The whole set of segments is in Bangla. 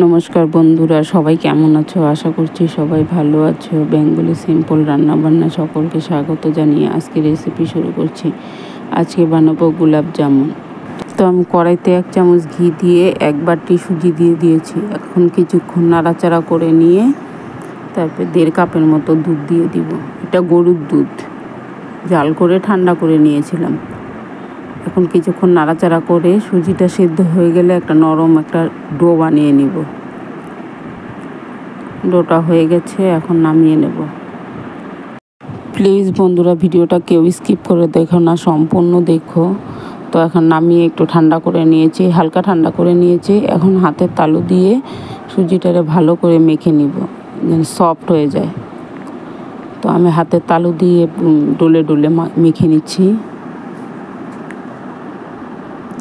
নমস্কার বন্ধুরা, সবাই কেমন আছো? আশা করছি সবাই ভালো আছো। বেঙ্গলি সিম্পল রান্নাবান্না সকলকে স্বাগত জানিয়ে আজকে রেসিপি শুরু করছি। আজকে বানাবো গোলাপ জামুন। তো আমি কড়াইতে 1 চামচ ঘি দিয়ে 1 বাটি সুজি দিয়ে দিয়েছি। এখন কিছুক্ষণ নাড়াচাড়া করে নিয়ে তারপর 1.5 কাপের মতো দুধ দিয়ে দিব। এটা গরুর দুধ, জাল করে ঠান্ডা করে নিয়েছিলাম। এখন কিছুক্ষণ নাড়াচাড়া করে সুজিটা সিদ্ধ হয়ে গেলে একটা নরম একটা ডো বানিয়ে নিব। ডোটা হয়ে গেছে, এখন নামিয়ে নেব। প্লিজ বন্ধুরা, ভিডিওটা কেউ স্কিপ করে দেখো না, সম্পূর্ণ দেখো। তো এখন নামিয়ে একটু ঠান্ডা করে নিয়েছি, হালকা ঠান্ডা করে নিয়েছি। এখন হাতের তালু দিয়ে সুজিটারে ভালো করে মেখে নিব, যেন সফট হয়ে যায়। তো আমি হাতের তালু দিয়ে ডলে ডলে মেখে নিচ্ছি।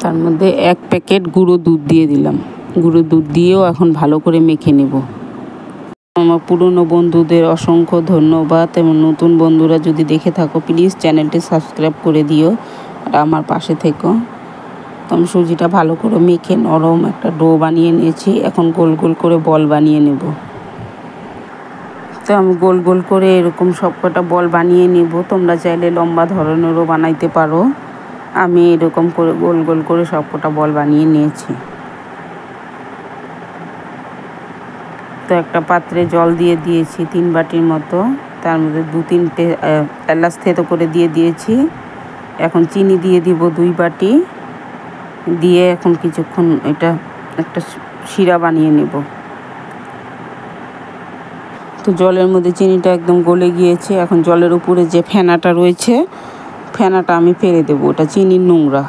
তার মধ্যে 1 প্যাকেট গুঁড়ো দুধ দিয়ে দিলাম। গুঁড়ো দুধ দিয়েও এখন ভালো করে মেখে নেব। আমার পুরনো বন্ধুদের অসংখ্য ধন্যবাদ, এবং নতুন বন্ধুরা যদি দেখে থাকো প্লিজ চ্যানেলটি সাবস্ক্রাইব করে দিও আর আমার পাশে থেকো। তো আমি সুজিটা ভালো করে মেখে নরম একটা ডো বানিয়ে নিয়েছি। এখন গোল গোল করে বল বানিয়ে নেব। তো আমি গোল গোল করে এরকম সবকটা বল বানিয়ে নেব। তোমরা চাইলে লম্বা ধরনেরও বানাইতে পারো। আমি এরকম করে গোল গোল করে সবকটা বল বানিয়ে নিয়েছি। তো একটা পাত্রে জল দিয়ে দিয়েছি 3 বাটির মতো। তার মধ্যে 2-3টে এলাচ থেতো করে দিয়ে দিয়েছি। এখন চিনি দিয়ে দিব 2 বাটি। দিয়ে এখন কিছুক্ষণ এটা একটা শিরা বানিয়ে নেব। তো জলের মধ্যে চিনিটা একদম গলে গিয়েছে। এখন জলের উপরে যে ফেনাটা রয়েছে, ফেনাটা আমি ফেলে দেবো। ওটা চিনির নোংরা,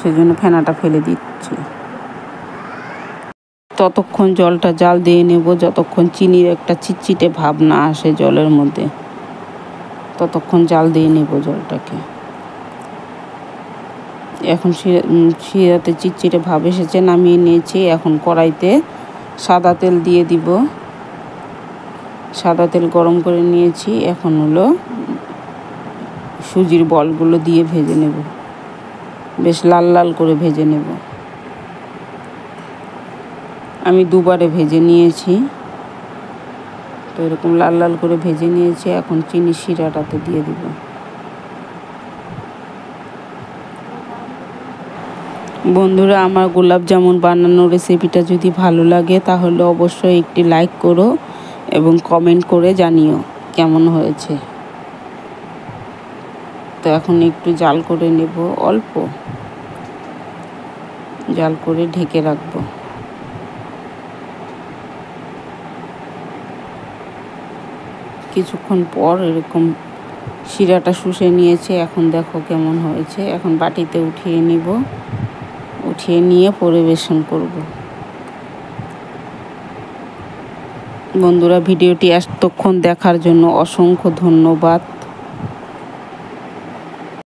সেজন্য ফেনাটা ফেলে দিচ্ছি। ততক্ষণ জলটা জাল দিয়ে নেব যতক্ষণ চিনির একটা চিটচিটে ভাব না আসে জলের মধ্যে, ততক্ষণ জাল দিয়ে নেব জলটাকে। এখন শিরাতে চিটচিটে ভাব এসেছে, নামিয়ে নিয়েছি। এখন কড়াইতে সাদা তেল দিয়ে দিব। সাদা তেল গরম করে নিয়েছি। এখন হলো সুজির বলগুলো দিয়ে ভেজে নেব, বেশ লাল লাল করে ভেজে নেব। আমি 2 বারে ভেজে নিয়েছি। তো এরকম লাল লাল করে ভেজে নিয়েছি। এখন চিনি শিরাটাতে দিয়ে দিব। বন্ধুরা, আমার গোলাপ জামুন বানানোর রেসিপিটা যদি ভালো লাগে তাহলে অবশ্যই একটি লাইক করো এবং কমেন্ট করে জানিও কেমন হয়েছে। তো এখন একটু জাল করে নেব, অল্প জাল করে ঢেকে রাখবো। কিছুক্ষণ পর এরকম শিরাটা শুষে নিয়েছে। এখন দেখো কেমন হয়েছে। এখন বাটিতে উঠিয়ে নিব, উঠিয়ে নিয়ে পরিবেশন করব। বন্ধুরা, ভিডিওটি এতক্ষণ দেখার জন্য অসংখ্য ধন্যবাদ।